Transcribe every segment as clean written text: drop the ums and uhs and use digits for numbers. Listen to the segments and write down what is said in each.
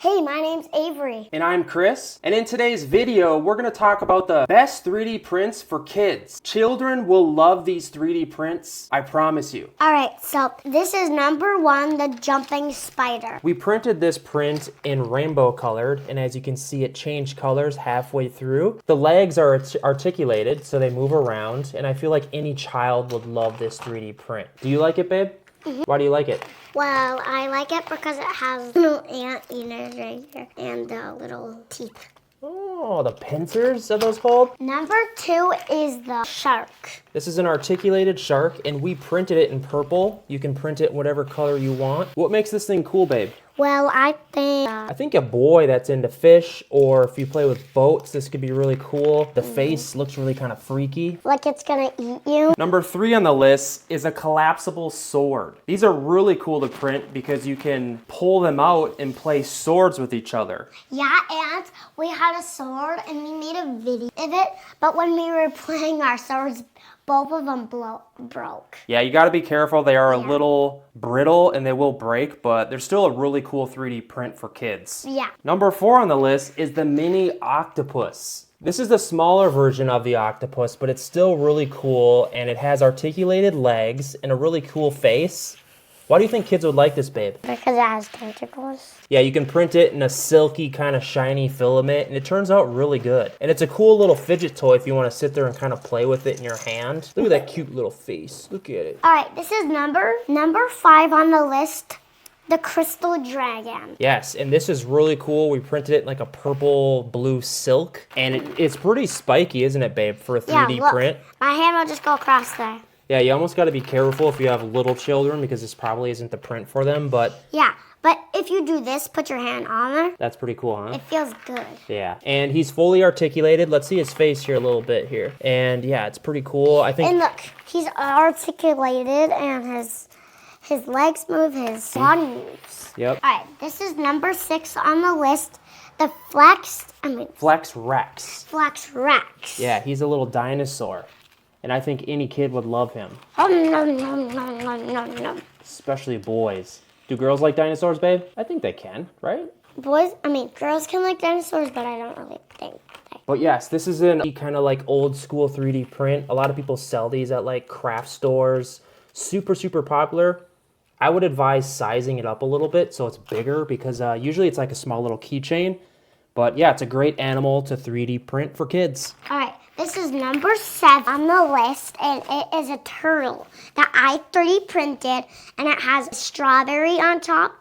Hey, my name's Avery. And I'm Chris. And in today's video, we're going to talk about the best 3D prints for kids. Children will love these 3D prints, I promise you. Alright, so this is number 1, the jumping spider. We printed this print in rainbow colored, and as you can see, it changed colors halfway through. The legs are articulated, so they move around, and I feel like any child would love this 3D print. Do you like it, babe? Mm-hmm. Why do you like it? Well, I like it because it has little anteaters right here and little teeth. Oh, the pincers are those called? Number 2 is the shark. This is an articulated shark, and we printed it in purple. You can print it whatever color you want. What makes this thing cool, babe? Well, I think a boy that's into fish, or if you play with boats, this could be really cool. The face looks really kind of freaky. Like it's gonna eat you. Number 3 on the list is a collapsible sword. These are really cool to print because you can pull them out and play swords with each other. Yeah, and we had a sword and we made a video of it, but when we were playing our swords, both of them broke. Yeah, you gotta be careful. They are a little brittle and they will break, but they're still a really cool 3D print for kids. Yeah. Number 4 on the list is the mini octopus. This is the smaller version of the octopus, but it's still really cool, and it has articulated legs and a really cool face. Why do you think kids would like this, babe? Because it has tentacles. Yeah, you can print it in a silky kind of shiny filament, and it turns out really good. And it's a cool little fidget toy if you want to sit there and kind of play with it in your hand. Look at that cute little face. Look at it. All right, this is number 5 on the list, the crystal dragon. Yes, and this is really cool. We printed it in like a purple blue silk, and it's pretty spiky, isn't it, babe, for a 3D print? My hand will just go across there. Yeah, you almost got to be careful if you have little children because this probably isn't the print for them, but... Yeah, but if you do this, put your hand on there. That's pretty cool, huh? It feels good. Yeah, and he's fully articulated. Let's see his face here a little bit here. And yeah, it's pretty cool. I think... And look, he's articulated and his legs move, his body moves. Yep. All right, this is number 6 on the list, the Flex Rex. Flex Rex. Yeah, he's a little dinosaur. And I think any kid would love him. Especially boys. Do girls like dinosaurs, babe? I think they can, right? Girls can like dinosaurs, but I don't really think they. But yes, this is an kind of like old school 3D print. A lot of people sell these at like craft stores. Super, super popular. I would advise sizing it up a little bit so it's bigger because usually it's like a small little keychain. But yeah, it's a great animal to 3D print for kids. All right. This is number 7 on the list, and it is a turtle that I 3D printed, and it has a strawberry on top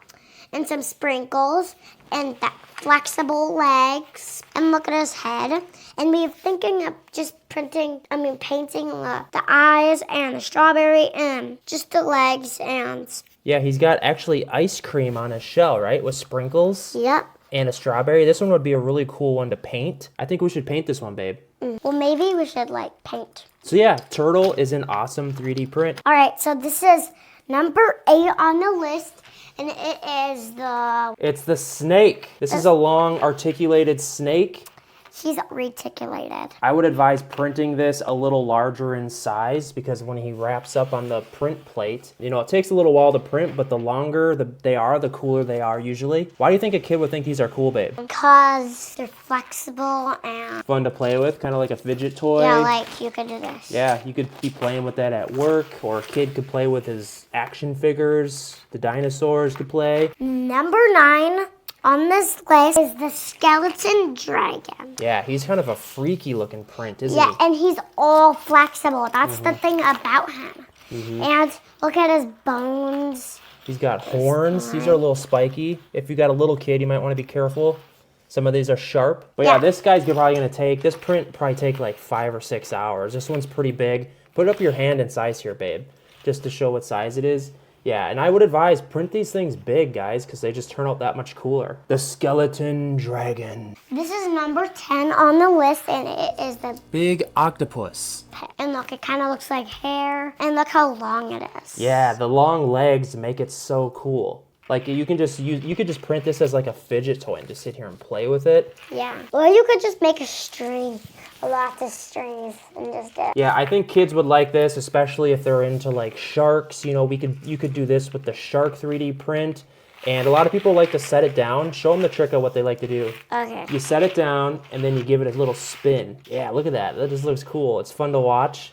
and some sprinkles and that flexible legs. And look at his head. And we were thinking of just painting the eyes and the strawberry and just the legs and... Yeah, he's got actually ice cream on his shell, right? With sprinkles. Yep. And a strawberry. This one would be a really cool one to paint. I think we should paint this one, babe. Well, maybe we should, paint. So yeah, turtle is an awesome 3D print. All right, so this is number 8 on the list, and it is the... It's the snake. This is a long, articulated snake. He's reticulated. I would advise printing this a little larger in size because when he wraps up on the print plate, it takes a little while to print, but the longer they are, the cooler they are usually. Why do you think a kid would think these are cool, babe? Because they're flexible and... Fun to play with, kind of like a fidget toy. Yeah, you could do this. Yeah, you could be playing with that at work, or a kid could play with his action figures. The dinosaurs could play. Number 9 on this list is the skeleton dragon. Yeah, he's kind of a freaky looking print, isn't he? he? Yeah, and he's all flexible. That's the thing about him. And look at his bones. He's got horns. These are a little spiky. If you got a little kid, you might want to be careful. Some of these are sharp. But yeah, this guy's probably going to take, this print probably take like 5 or 6 hours. This one's pretty big. Put up your hand in size here, babe, just to show what size it is. Yeah, and I would advise print these things big, guys, because they just turn out that much cooler. The skeleton dragon. This is number 10 on the list, and it is the big octopus. And look, it kind of looks like hair, and look how long it is. Yeah, the long legs make it so cool. Like you could just print this as like a fidget toy and just sit here and play with it. Yeah, or you could just make a string. Lots of strings and just do it. Yeah, I think kids would like this, especially if they're into like sharks. You could do this with the shark 3D print. And a lot of people like to set it down. Show them the trick of what they like to do. Okay. You set it down, and then you give it a little spin. Yeah, look at that. That just looks cool. It's fun to watch.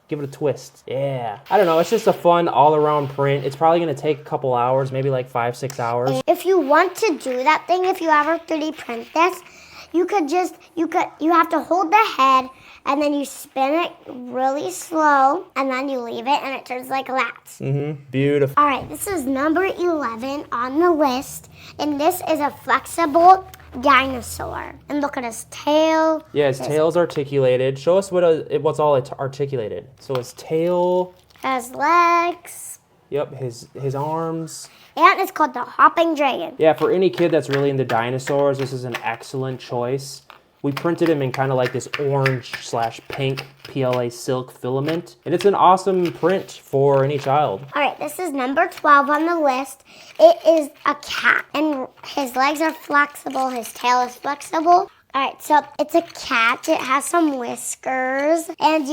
Give it a twist. Yeah. I don't know. It's just a fun all-around print. It's probably going to take a couple hours, maybe like 5-6 hours. If you want to do that thing, if you ever 3D print this, you have to hold the head, and then you spin it really slow, and then you leave it, and it turns like a rat. Beautiful. All right, this is number 11 on the list, and this is a flexible dinosaur. And look at his tail. Yeah, his tail's articulated. Show us what's all articulated. So his tail. His legs. Yep, his arms. And it's called the hopping dragon. Yeah, for any kid that's really into dinosaurs, this is an excellent choice. We printed him in kind of like this orange/pink PLA silk filament. And it's an awesome print for any child. All right, this is number 12 on the list. It is a cat, and his legs are flexible. His tail is flexible. All right, so it's a cat. It has some whiskers, and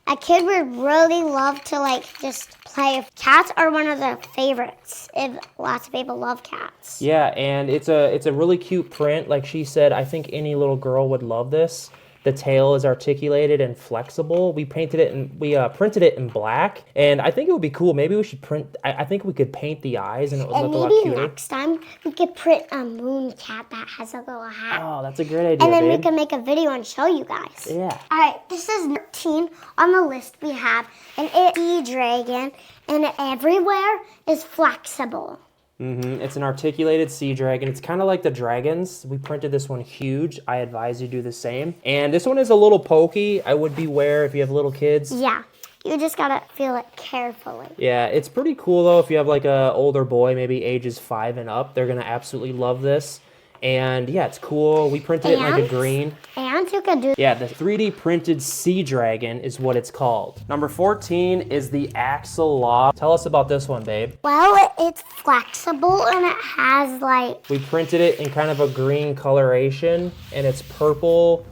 a kid would really love to like just play. Cats are one of their favorites. Lots of people love cats. Yeah, and it's a really cute print. Like she said, I think any little girl would love this. The tail is articulated and flexible. We printed it in black, and I think it would be cool. Maybe we should print. I think we could paint the eyes, and it would look a lot cuter. And maybe next time we could print a moon cat that has a little hat. Oh, that's a great idea, and then babe. we can make a video and show you guys. Yeah. All right, this is 13 on the list we have, and it's a dragon, and everywhere is flexible. It's an articulated sea dragon. It's kind of like the dragons. We printed this one huge. I advise you do the same. And this one is a little pokey. I would beware if you have little kids. Yeah, you just gotta feel it carefully. Yeah, it's pretty cool though. If you have like a older boy, maybe ages 5 and up, they're gonna absolutely love this. And yeah, it's cool. We printed it in like a green. And you could do... Yeah, the 3D printed sea dragon is what it's called. Number 14 is the axolotl. Tell us about this one, babe. Well, it's flexible and it has like... We printed it in kind of a green coloration, and it's purple,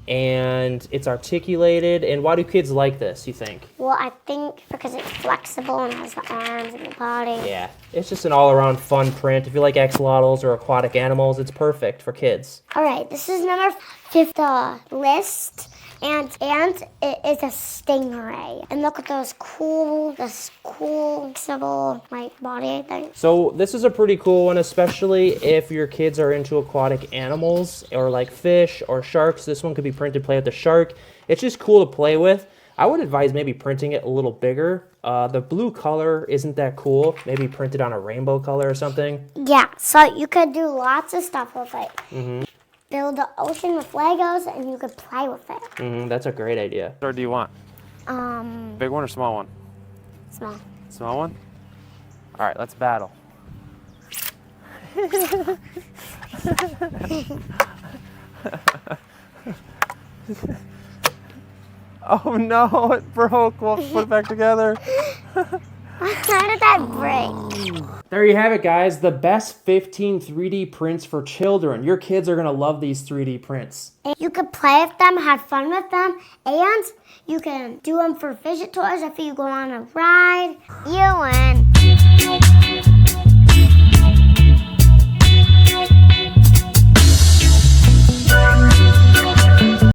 and it's articulated. And why do kids like this, you think? Well, I think because it's flexible and has the arms and the body. Yeah, it's just an all-around fun print. If you like axolotls or aquatic animals, it's perfect for kids. All right, this is number 5 on the list, and it is a stingray. And look at this cool flexible like body thing. So this is a pretty cool one, especially if your kids are into aquatic animals or like fish or sharks. This one could be printed, play with the shark. It's just cool to play with. I would advise maybe printing it a little bigger. The blue color isn't that cool. Maybe print it on a rainbow color or something. Yeah, so you could do lots of stuff with it. Build the ocean with Legos, and you could play with it. That's a great idea. Or do you want? Big one or small one? Small. Small one? All right, let's battle. Oh no, it broke. We'll put it back together. How did that break? There you have it, guys. The best 15 3D prints for children. Your kids are going to love these 3D prints. You could play with them, have fun with them, and you can do them for fidget toys if you go on a ride. You win.